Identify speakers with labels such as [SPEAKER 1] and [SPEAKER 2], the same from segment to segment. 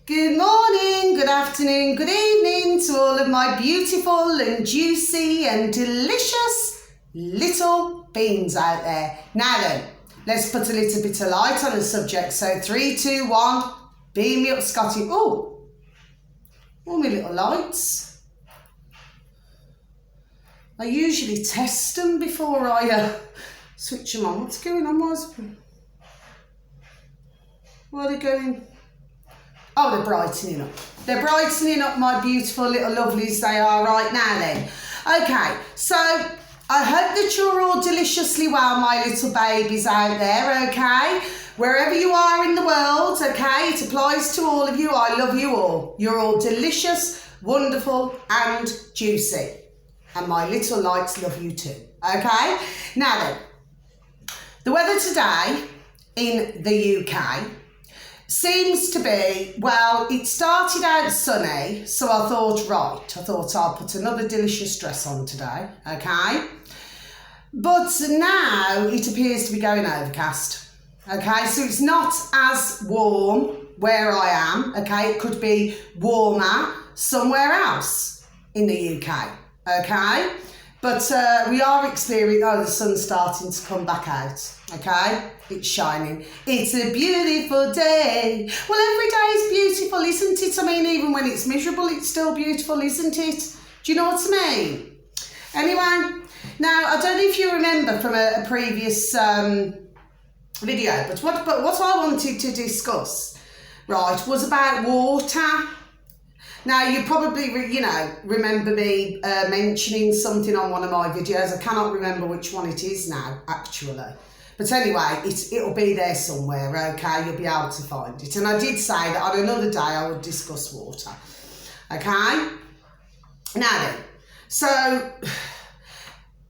[SPEAKER 1] Good morning, good afternoon, good evening to all of my beautiful and juicy and delicious little beans out there. Now then, let's put a little bit of light on the subject. So 3, 2, 1, beam me up, Scotty. Oh, all my little lights. I usually test them before I switch them on. What's going on, my husband? Where are they going? Oh, they're brightening up. They're brightening up my beautiful little lovelies they are right now then. Okay, so I hope that you're all deliciously well, my little babies out there, okay? Wherever you are in the world, okay? It applies to all of you. I love you all. You're all delicious, wonderful and juicy. And my little lights love you too, okay? Now then, the weather today in the UK seems to be, well, it started out sunny, so I thought I'll put another delicious dress on today, okay? But now it appears to be going overcast, okay? So it's not as warm where I am, okay? It could be warmer somewhere else in the UK, okay? But we are experiencing, the sun's starting to come back out, okay? It's shining. It's a beautiful day. Well, every day is beautiful, isn't it? I mean, even when it's miserable, it's still beautiful, isn't it? Do you know what I mean? Anyway, now, I don't know if you remember from a previous video, but what I wanted to discuss, right, was about water. Now, you probably, remember me mentioning something on one of my videos. I cannot remember which one it is now, actually. But anyway, it'll be there somewhere, okay? You'll be able to find it. And I did say that on another day I would discuss water, okay? Now then, so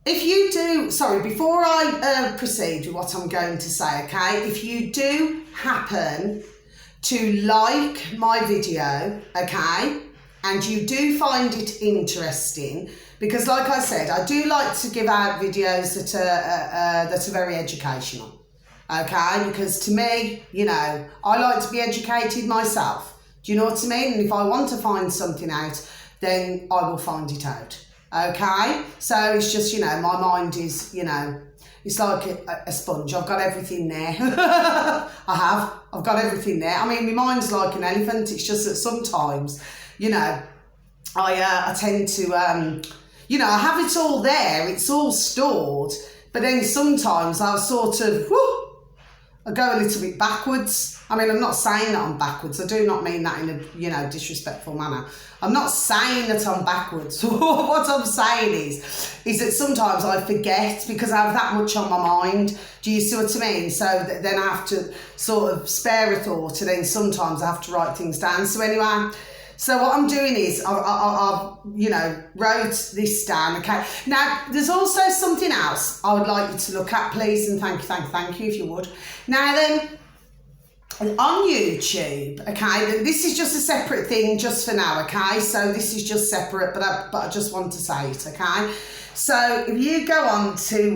[SPEAKER 1] if you do, before I proceed with what I'm going to say, okay? If you do happen to like my video, okay, and you do find it interesting, because like I said, I do like to give out videos that are very educational, okay, because to me, I like to be educated myself, do you know what I mean? And if I want to find something out, then I will find it out, okay? So it's just, my mind is, it's like a sponge. I've got everything there. I've got everything there. I mean, my mind's like an elephant. It's just that sometimes, I tend to, I have it all there. It's all stored. But then sometimes I'll sort of, I go a little bit backwards. I mean, I'm not saying that I'm backwards. I do not mean that in a, disrespectful manner. I'm not saying that I'm backwards. What I'm saying is that sometimes I forget because I have that much on my mind. Do you see what I mean? So then I have to sort of spare a thought, and then sometimes I have to write things down. So anyway, so what I'm doing is I've wrote this down, okay? Now, there's also something else I would like you to look at, please, and thank you if you would. Now then, on YouTube, okay, this is just a separate thing just for now, okay? So this is just separate, but I just want to say it, okay? So if you go on to,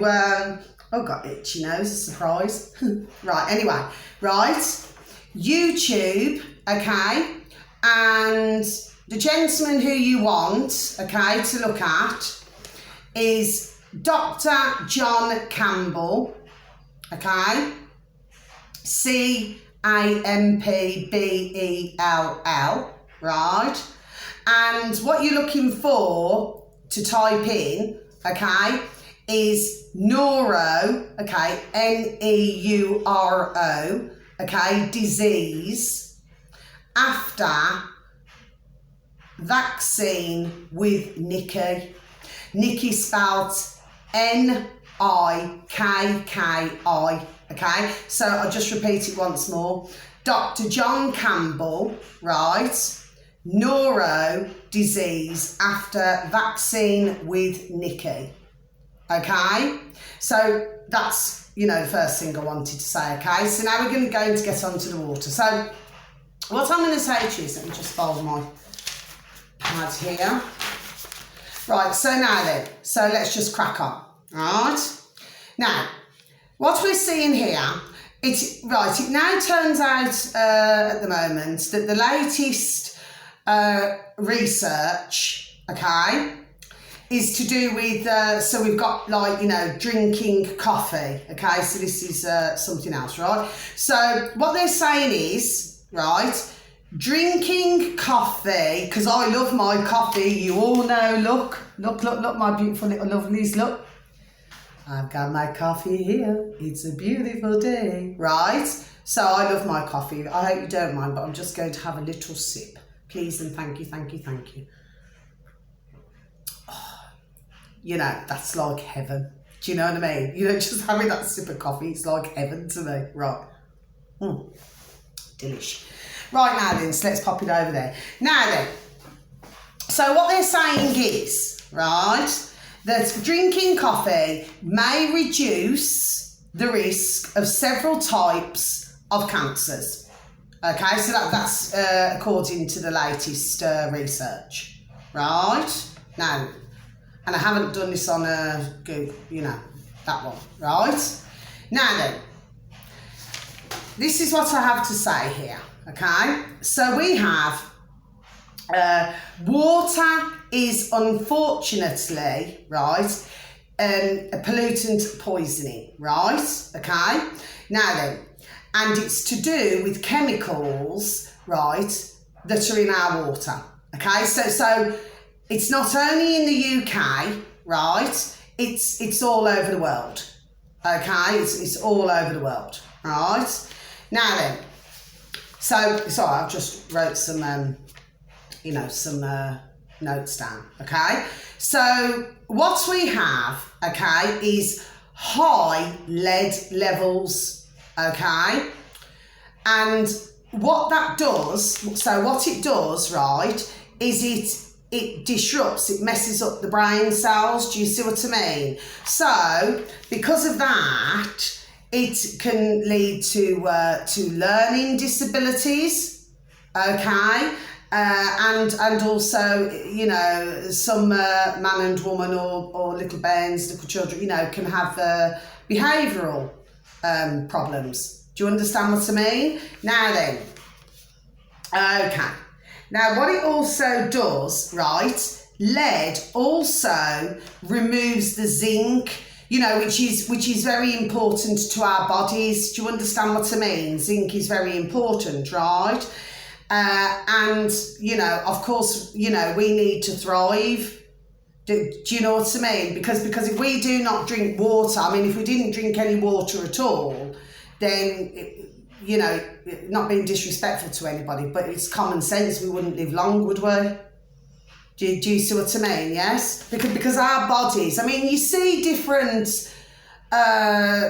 [SPEAKER 1] got itchy nose, a surprise. Right, anyway, YouTube, okay? And the gentleman who you want, okay, to look at is Dr. John Campbell, okay? Campbell, right? And what you're looking for to type in, okay, is neuro, okay, Neuro, okay, disease after vaccine with Nikki. Nikki spelled Nikki, okay? So I'll just repeat it once more. Dr. John Campbell, right? Neuro disease after vaccine with Nikki, okay? So that's, the first thing I wanted to say, okay? So now we're going to get onto the water. So what I'm going to say to you is, let me just fold my pad here. Right, so now then, let's just crack on, all right? Now, what we're seeing here It now turns out at the moment that the latest research, okay, is to do with, so we've got like, drinking coffee, okay, so this is something else, right? So what they're saying is, right, drinking coffee, because I love my coffee, you all know, look, my beautiful little lovelies, look. I've got my coffee here, it's a beautiful day, right? So I love my coffee, I hope you don't mind, but I'm just going to have a little sip. Please and thank you. That's like heaven. Do you know what I mean? Just having that sip of coffee, it's like heaven to me. Right. Delish. Right now then, so let's pop it over there. Now then, so what they're saying is, right, that drinking coffee may reduce the risk of several types of cancers. Okay, so that's according to the latest research. Right? Now, and I haven't done this on Google, that one, right? Now then, this is what I have to say here, okay? So we have water is unfortunately, right, a pollutant poisoning, right? Okay? Now then, and it's to do with chemicals, right, that are in our water, okay? So it's not only in the UK, right? It's all over the world, okay? It's all over the world, right? Now then, sorry, I've just wrote some, some notes down, okay? So what we have, okay, is high lead levels, okay? And what that does, so what it does, right, is it disrupts, it messes up the brain cells. Do you see what I mean? So because of that, it can lead to learning disabilities, okay, and also some man and woman or little bairns, little children, can have behavioural problems. Do you understand what I mean? Now then, okay. Now, what it also does, right, lead also removes the zinc, which is very important to our bodies. Do you understand what I mean? Zinc is very important, right? And, of course, we need to thrive. Do you know what I mean? Because if we do not drink water, if we didn't drink any water at all, then not being disrespectful to anybody, but it's common sense, we wouldn't live long, would we? Do you see what I mean? Yes? Because our bodies, you see different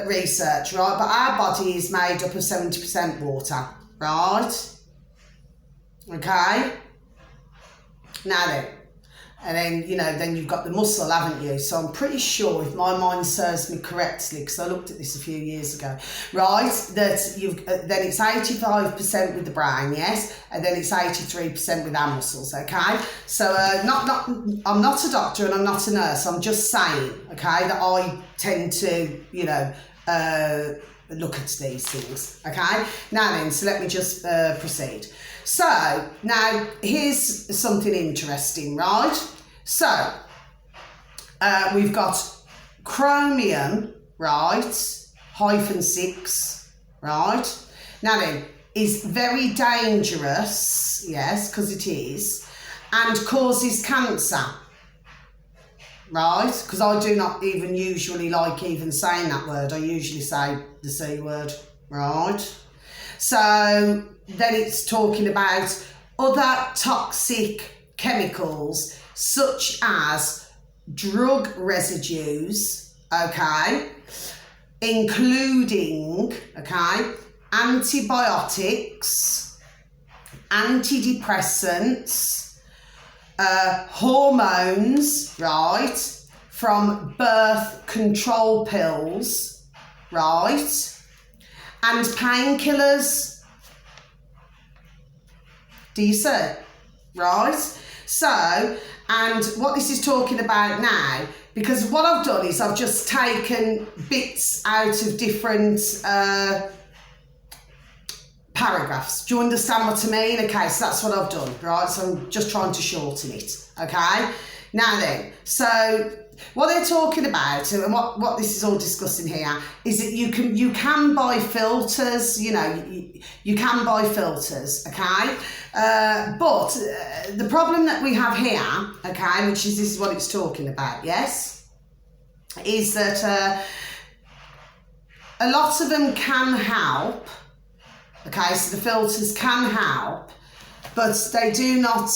[SPEAKER 1] research, right? But our body is made up of 70% water, right? Okay? Now then, and then you've got the muscle, haven't you? So I'm pretty sure, if my mind serves me correctly, because I looked at this a few years ago, right, that then it's 85% with the brain, yes, and then it's 83% with our muscles, okay? So I'm not a doctor and I'm not a nurse. I'm just saying, okay, that I tend to, look at these things, okay? Now then, so let me just proceed. So, now, here's something interesting, right? So, we've got chromium, right, -6, right? Now then, is very dangerous, yes, because it is, and causes cancer, right? Because I do not even usually like even saying that word. I usually say the C word, right? So then it's talking about other toxic chemicals such as drug residues, okay, including, okay, antibiotics, antidepressants, hormones, right, from birth control pills, right, and painkillers. Do you see? Right? So, and what this is talking about now, because what I've done is I've just taken bits out of different paragraphs. Do you understand what I mean? Okay, so that's what I've done, right? So I'm just trying to shorten it, okay? Now then, so what they're talking about, and what this is all discussing here, is that you can buy filters, you know, you can buy filters, okay? But the problem that we have here, okay, which is this is what it's talking about, yes, is that a lot of them can help, okay, so the filters can help, but they do not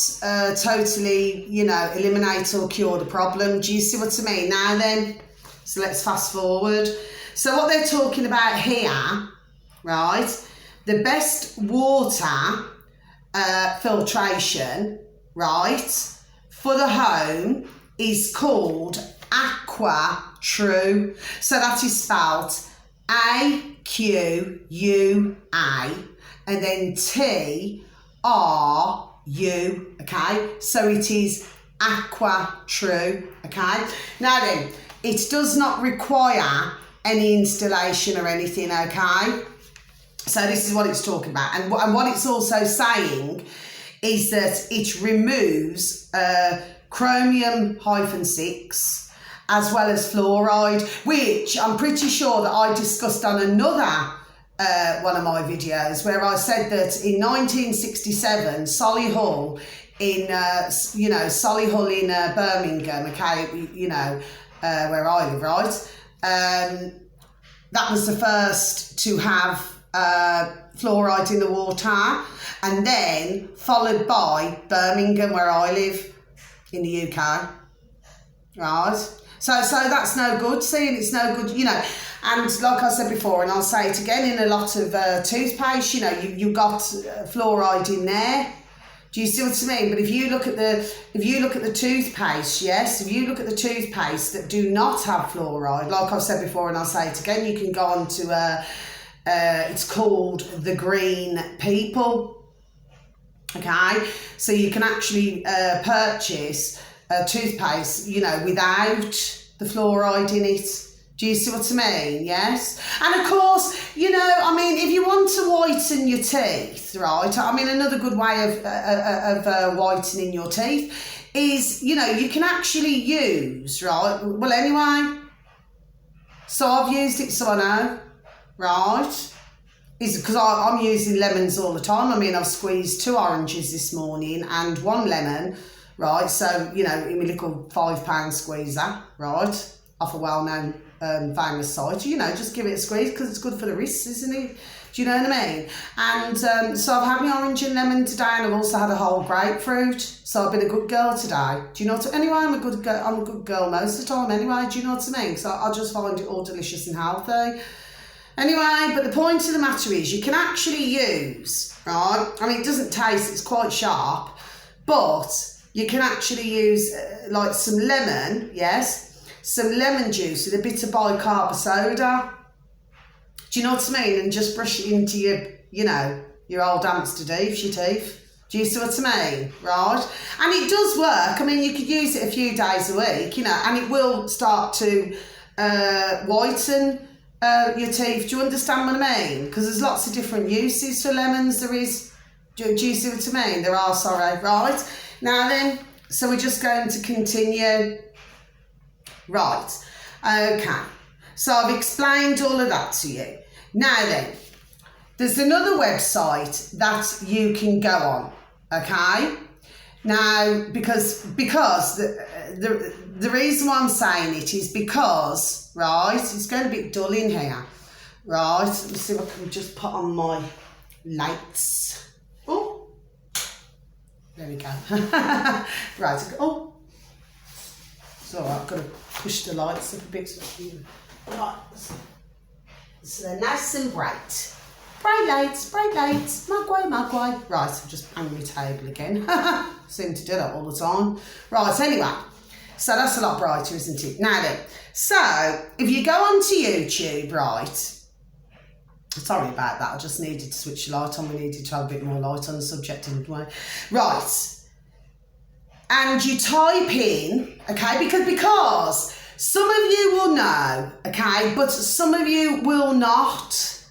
[SPEAKER 1] totally, you know, eliminate or cure the problem. Do you see what I mean? Now then, so let's fast forward. So what they're talking about here, right, the best water filtration, right, for the home is called Aqua True. So that is spelled A-Q-U-A and then T-R-U, okay? So it is Aqua True, okay? Now then, it does not require any installation or anything, okay? So this is what it's talking about. And what it's also saying is that it removes chromium-6 as well as fluoride, which I'm pretty sure that I discussed on another one of my videos, where I said that in 1967, Solihull in Solihull in Birmingham, okay, you know, where I live, right? That was the first to have fluoride in the water, and then followed by Birmingham, where I live in the UK, right? So that's no good. Seeing it's no good, you know. And like I said before, and I'll say it again, in a lot of toothpaste, you know, you got fluoride in there. Do you see what I mean? But if you look at the toothpaste, yes, if you look at the toothpaste that do not have fluoride, like I've said before, and I'll say it again, you can go on to it's called the Green People. Okay, so you can actually purchase toothpaste, you know, without the fluoride in it. Do you see what I mean? Yes. And of course, you know, I mean, if you want to whiten your teeth, right? I mean, another good way of whitening your teeth is, you know, you can actually use, right? Well, anyway, so I've used it, so I know, right? Is because I'm using lemons all the time. I mean, I've squeezed 2 oranges this morning and 1 lemon, right? So, you know, in my little £5 squeezer, right? Off a well-known famous site, you know, just give it a squeeze because it's good for the wrists, isn't it? Do you know what I mean? And so I've had my orange and lemon today, and I've also had a whole grapefruit. So I've been a good girl today. Do you know what? Anyway, I'm a good girl most of the time. Anyway, do you know what I mean? So I just find it all delicious and healthy. Anyway, but the point of the matter is, you can actually use, right? I mean, it doesn't taste; it's quite sharp, but you can actually use like some lemon, yes. Some lemon juice with a bit of bicarb soda. Do you know what I mean? And just brush it into your, you know, your old Amsterdam, your teeth. Do you see what I mean? Right? And it does work. I mean, you could use it a few days a week, you know, and it will start to whiten your teeth. Do you understand what I mean? Because there's lots of different uses for lemons. There is. Do you see what I mean? There are, sorry. Right? Now then, so we're just going to continue. Right, okay, so I've explained all of that to you. Now then, there's another website that you can go on, okay? Now, because the reason why I'm saying it is because, right, it's going a bit dull in here, right? Let's see if I can just put on my lights. Oh, there we go. Right, oh. It's all right, I've got to push the lights up a bit. Right. So they're nice and bright. Bright lights, Magway. Right, I'll just hang my table again. Seem to do that all the time. Right, anyway, so that's a lot brighter, isn't it? Now then, so if you go onto YouTube, right, sorry about that, I just needed to switch the light on. We needed to have a bit more light on the subject, didn't we? Right. And you type in, okay, because some of you will know, okay, but some of you will not.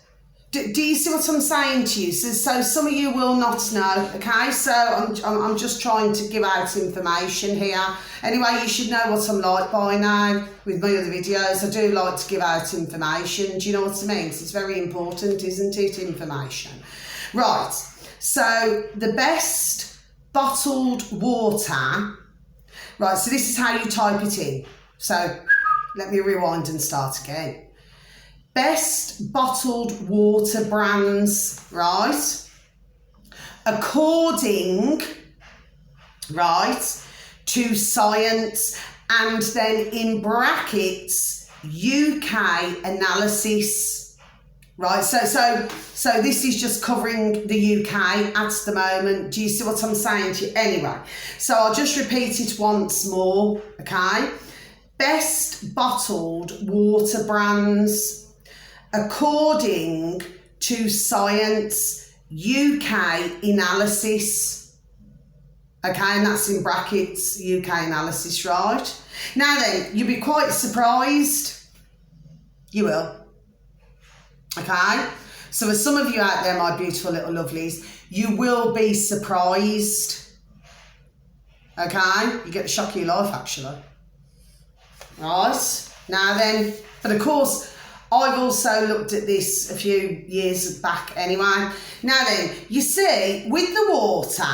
[SPEAKER 1] Do you see what I'm saying to you? So some of you will not know, okay? So I'm just trying to give out information here. Anyway, you should know what I'm like by now with my other videos. I do like to give out information. Do you know what I mean? So it's very important, isn't it? Information. Right. So the best bottled water. Right. So this is how you type it in. So let me rewind and start again. Best bottled water brands, right, according, right, to science, and then in brackets, UK analysis, right, so this is just covering the UK at the moment. Do you see what I'm saying to you? Anyway, so I'll just repeat it once more, okay? Best bottled water brands, according to science, UK analysis. Okay, and that's in brackets, UK analysis, right? Now then, you'll be quite surprised. You will. Okay? So for some of you out there, my beautiful little lovelies, you will be surprised. Okay? You get the shock of your life, actually. Right? Now then, but of course, I've also looked at this a few years back anyway. Now then, you see, with the water,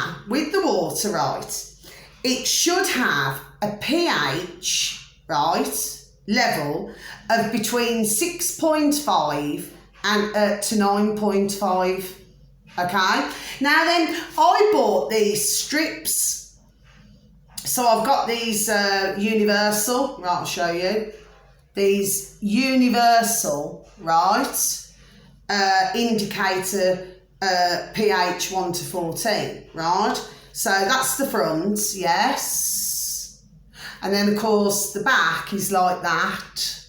[SPEAKER 1] right, it should have a pH, right, level of between 6.5 and to 9.5, okay? Now then, I bought these strips. So I've got these universal, right, I'll show you. These universal, right, indicator pH 1 to 14, right? So that's the front, yes. And then, of course, the back is like that,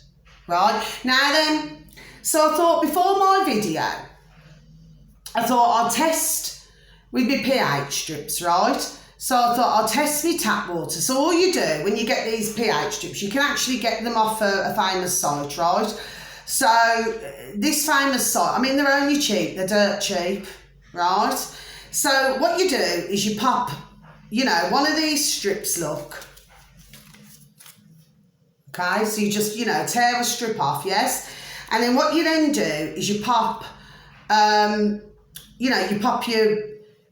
[SPEAKER 1] right? Now then, so I thought before my video, I thought I'll test with my pH strips, right? So I thought I'll test my tap water. So all you do when you get these pH strips, you can actually get them off a famous site, right? So this famous site, I mean, they're only cheap, they're dirt cheap, right? So what you do is you pop, you know, one of these strips, look. Okay, so you just, you know, tear a strip off, yes? And then what you then do is you pop, you know, you pop your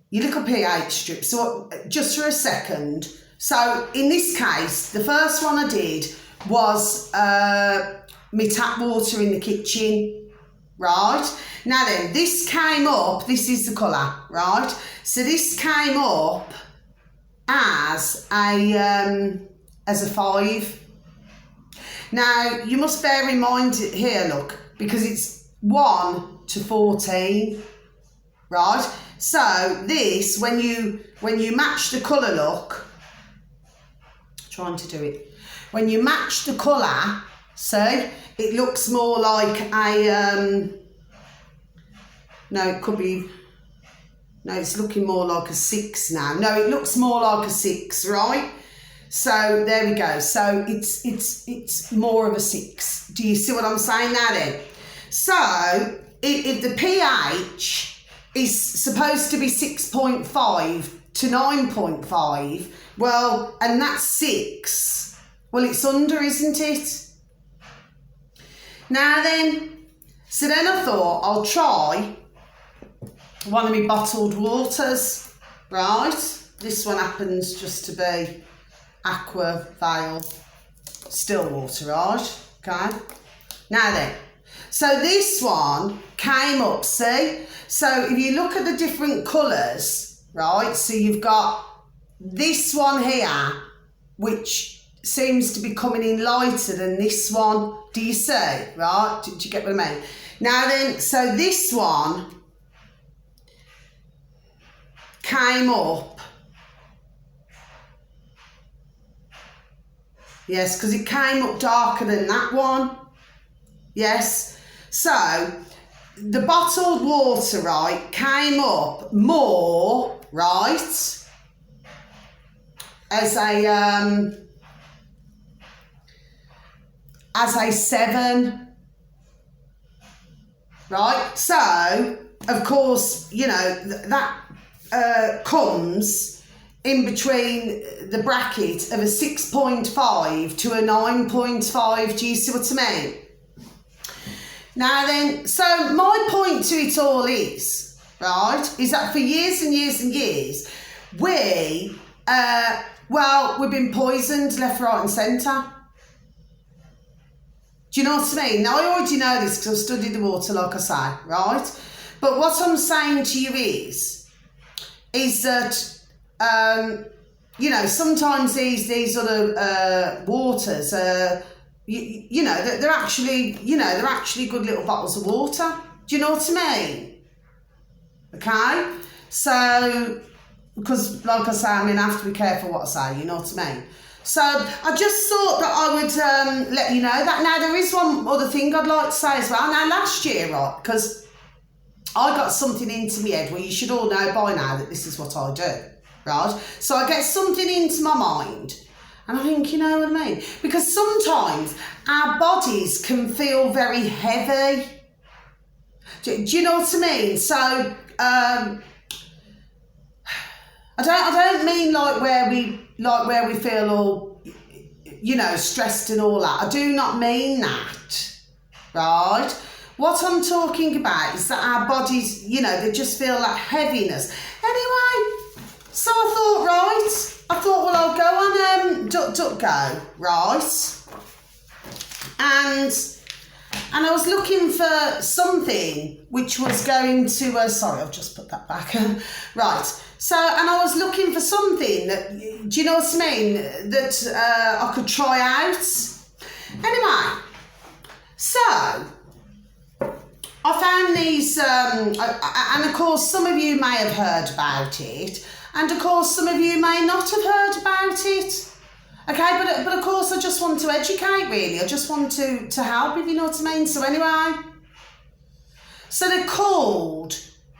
[SPEAKER 1] little pH strip, so just for a second. So in this case, the first one I did was my tap water in the kitchen, right? Now then, this came up, this is the colour, right? So this came up as a 5. Now, you must bear in mind here, look, because it's 1 to 14, right? So this, when you match the colour, look, trying to do it. When you match the colour, see, it looks more like a, no, it could be, no, it's looking more like a 6 now. No, it looks more like a 6, right? So there we go. So it's more of a 6. Do you see what I'm saying now then? So if the pH is supposed to be 6.5 to 9.5, well, and that's 6, well, it's under, isn't it? Now then, so then I thought I'll try one of my bottled waters, right? This one happens just to be Aqua Vale still water, right? Okay. Now then, so this one came up, see? So if you look at the different colours, right? So you've got this one here, which seems to be coming in lighter than this one. Do you see? Right? Do you get what I mean? Now then, so this one came up. Yes, because it came up darker than that one. Yes. So the bottled water, right, came up more, right, as a 7. right? So, of course, you know, that comes in between the bracket of a 6.5 to a 9.5. Do you see what I mean? Now then, so my point to it all is, right, is that for years and years and years, we've been poisoned left, right and centre. Do you know what I mean? Now, I already know this because I've studied the water, like I say, right? But what I'm saying to you is that, you know, sometimes these other waters, you know, they're actually, you know, they're actually good little bottles of water. Do you know what I mean? Okay? So, because, like I say, I mean, I have to be careful what I say, you know what I mean? So, I just thought that I would let you know that. Now, there is one other thing I'd like to say as well. Now, last year, right, because I got something into my head, well, you should all know by now that this is what I do, right? So, I get something into my mind, and I think, you know what I mean? Because sometimes our bodies can feel very heavy. Do you know what I mean? So, I don't mean like where we feel all, you know, stressed and all that. I do not mean that, right? What I'm talking about is that our bodies, you know, they just feel that heaviness. Anyway, so I thought, well, I'll go on DuckDuckGo, right? And I was looking for something which was going to, sorry, I've just put that back. Right. So, and I was looking for something that, do you know what I mean, that I could try out. Anyway, so I found these, and of course some of you may have heard about it, and of course some of you may not have heard about it. Okay, but of course I just want to educate, really. I just want to help, if you know what I mean. So anyway, so they're called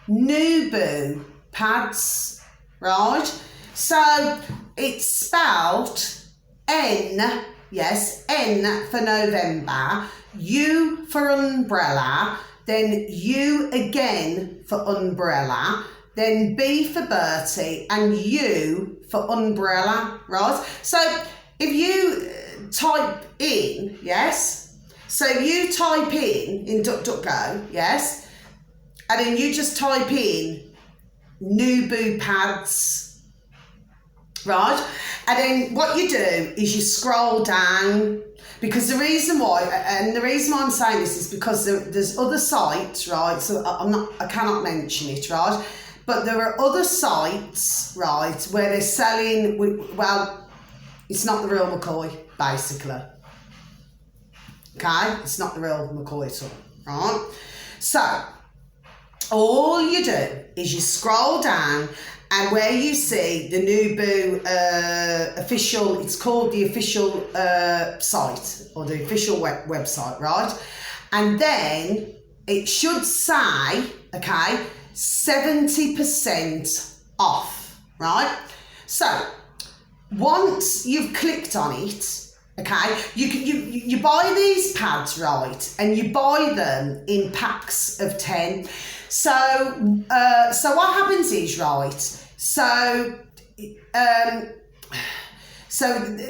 [SPEAKER 1] Nubu pads, right? So it's spelled N, yes, N for November, U for umbrella, then U again for umbrella, then B for Bertie, and U for umbrella, right? So if you type in, yes, so you type in DuckDuckGo, yes, and then you just type in Nubu pads, right? And then what you do is you scroll down, because the reason why, and the reason why I'm saying this is because there's other sites, right? So I cannot mention it, right? But there are other sites, right, where they're selling, well, it's not the real McCoy, basically. Okay? It's not the real McCoy at all, right? So, all you do is you scroll down, and where you see the Nubu official, it's called the official site, or the official website, right? And then it should say, okay, 70% off, right? So, once you've clicked on it, okay, you buy these pads, right, and you buy them in packs of 10. So what happens is, right, so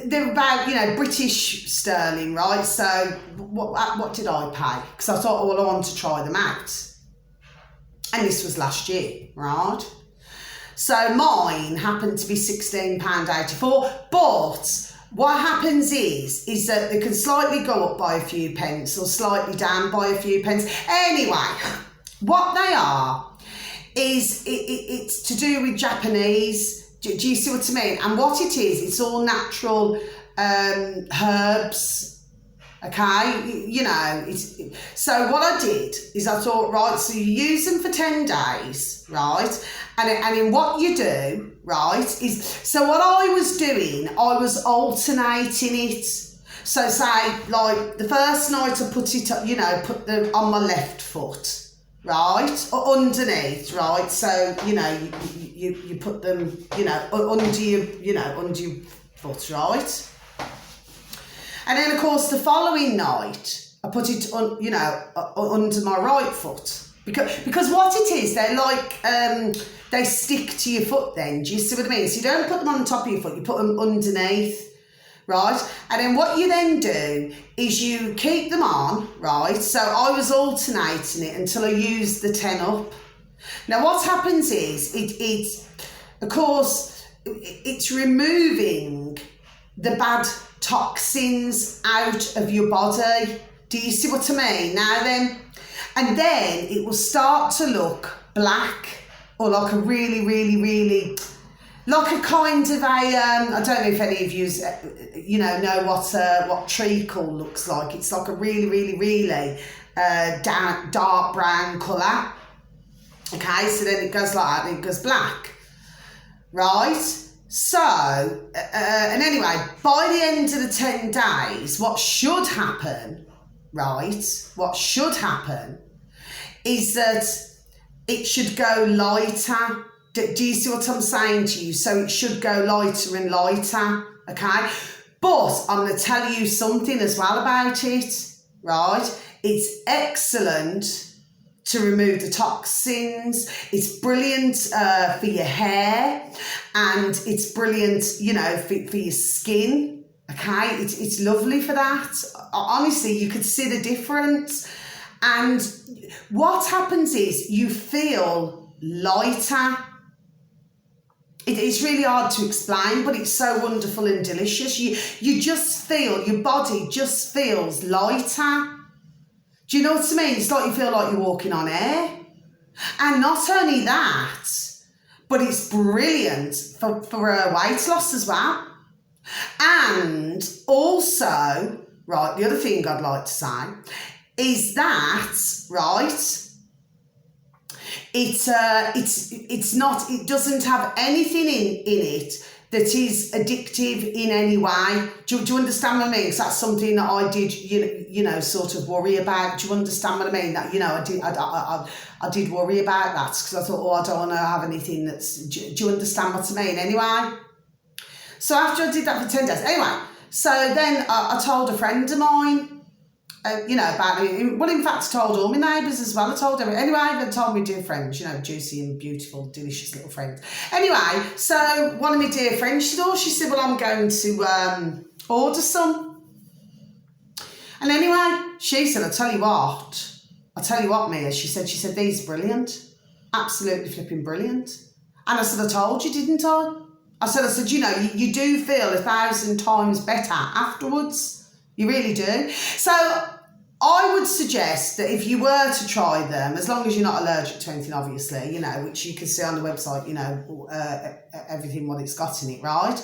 [SPEAKER 1] they're about, you know, British sterling, right? So what did I pay? Because I thought, oh, well, I want to try them out. And this was last year, right? So mine happened to be £16.84, but what happens is that they can slightly go up by a few pence or slightly down by a few pence. Anyway, what they are is it's to do with Japanese. Do you see what I mean? And what it is, it's all natural herbs. Okay, you know, so what I did is I thought, right, so you use them for 10 days, right? And then what you do, right, is, so what I was doing, I was alternating it. So say, like, the first night I put it, you know, put them on my left foot, right, or underneath, right? So, you know, you put them, you know, under your foot, right? And then, of course, the following night, I put it on, you know, under my right foot. Because what it is, they're like, they stick to your foot then, do you see what I mean? So you don't put them on the top of your foot, you put them underneath, right? And then what you then do is you keep them on, right? So I was alternating it until I used the 10 up. Now what happens is, of course, it's removing the bad toxins out of your body. Do you see what I mean? Now then, and then it will start to look black, or like a really, really, really, like a kind of a, I don't know if any of you, you know what treacle looks like. It's like a really, really, really dark brown colour. Okay, so then it goes like that, and it goes black, right? So, and anyway, by the end of the 10 days, what should happen, right, what should happen is that it should go lighter. Do you see what I'm saying to you? So it should go lighter and lighter, okay? But I'm going to tell you something as well about it, right? It's excellent to remove the toxins. It's brilliant for your hair, and it's brilliant, you know, for your skin, okay? It's lovely for that. Honestly, you could see the difference. And what happens is you feel lighter. It's really hard to explain, but it's so wonderful and delicious. You just feel, your body just feels lighter. Do you know what I mean? It's like you feel like you're walking on air. And not only that, but it's brilliant for weight loss as well. And also, right, the other thing I'd like to say is that, right, it's not, it doesn't have anything in it that is addictive in any way. Do you understand what I mean? Because that's something that I did, you know, sort of worry about. Do you understand what I mean? That, you know, I did worry about that, because I thought, oh, I don't want to have anything that's, do you understand what I mean? Anyway, so after I did that for 10 days, anyway, so then I told a friend of mine, you know, about it. Well, in fact, I told all my neighbours as well. I told everyone. Anyway, I even told my dear friends, you know, juicy and beautiful, delicious little friends. Anyway, so one of my dear friends, she said, well, I'm going to order some. And anyway, she said, I tell you what, Mia, she said, these are brilliant. Absolutely flipping brilliant. And I said, I told you, didn't I? I said, you know, you do feel 1,000 times better afterwards. You really do. So I would suggest that if you were to try them, as long as you're not allergic to anything, obviously, you know, which you can see on the website, you know, everything what it's got in it, right?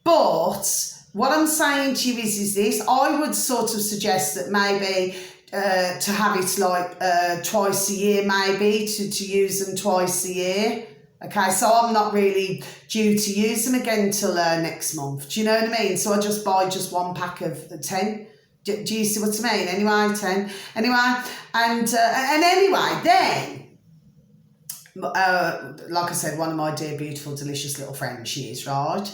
[SPEAKER 1] But what I'm saying to you is this, I would sort of suggest that maybe to have it like twice a year, maybe, to use them twice a year. Okay, so I'm not really due to use them again till next month. Do you know what I mean? So I just buy just one pack of 10. Do you see what I mean? Anyway, 10. Anyway, and anyway, then, like I said, one of my dear, beautiful, delicious little friends, she is, right?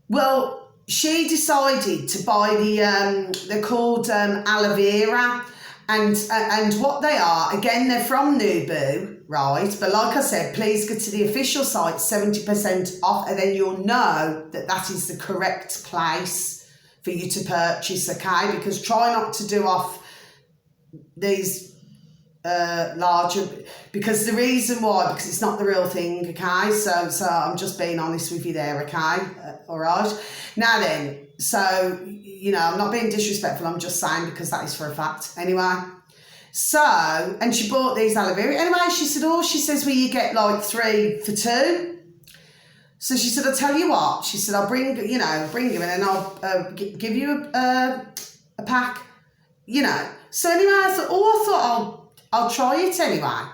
[SPEAKER 1] Well, she decided to buy they're called aloe vera. And what they are, again, they're from Nubu, right? But like I said, please go to the official site, 70% off, and then you'll know that that is the correct place for you to purchase, okay? Because try not to do off these larger, because the reason why, because it's not the real thing, okay? So I'm just being honest with you there, okay? All right? Now then, so, you know, I'm not being disrespectful, I'm just saying because that is for a fact. Anyway, so, and she bought these aloe vera. Anyway, she said, well, you get like 3 for 2. So she said, I'll tell you what. She said, I'll bring you and then I'll give you a pack, you know. So anyway, I thought I'll try it anyway.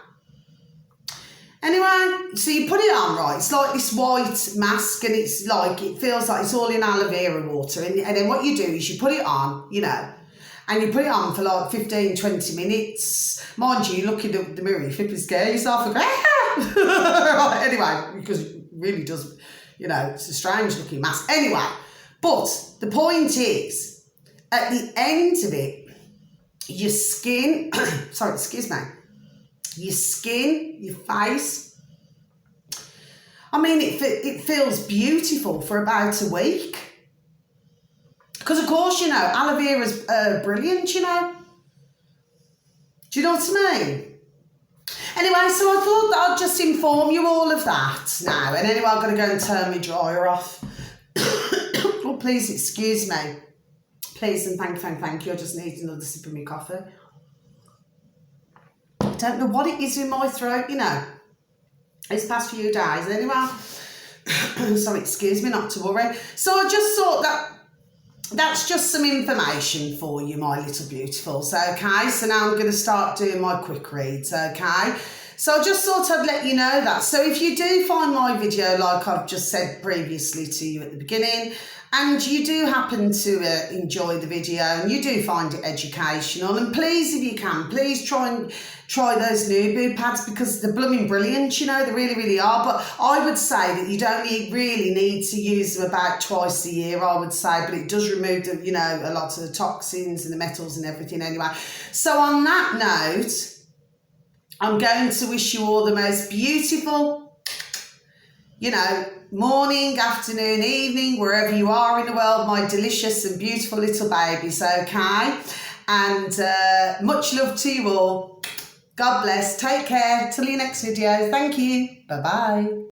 [SPEAKER 1] Anyway, so you put it on, right? It's like this white mask, and it's like, it feels like it's all in aloe vera water. And then what you do is you put it on, you know, and you put it on for like 15, 20 minutes. Mind you, you look in the mirror, you flip and scare yourself and go, ah! Right, anyway, because it really does, you know, it's a strange looking mask. Anyway, but the point is, at the end of it, your skin, sorry, excuse me, your skin, your face. I mean, it feels beautiful for about a week. Because, of course, you know, aloe vera's brilliant, you know. Do you know what I mean? Anyway, so I thought that I'd just inform you all of that now. And anyway, I've got to go and turn my dryer off. Oh, please excuse me. Please and thank you. I just need another sip of my coffee. I don't know what it is in my throat, you know. These past few days, anyway. So excuse me, not to worry. So I just thought that that's just some information for you, my little beautifuls, okay? So now I'm going to start doing my quick reads, okay? So I just thought I'd let you know that. So if you do find my video, like I've just said previously to you at the beginning, and you do happen to enjoy the video and you do find it educational, and please, if you can, please try those new boob pads, because they're blooming brilliant, you know, they really, really are. But I would say that you don't really need to use them about twice a year, I would say, but it does remove, the, you know, a lot of the toxins and the metals and everything anyway. So on that note, I'm going to wish you all the most beautiful, you know, morning, afternoon, evening, wherever you are in the world, my delicious and beautiful little babies, okay? And much love to you all. God bless. Take care. Till your next video. Thank you. Bye-bye.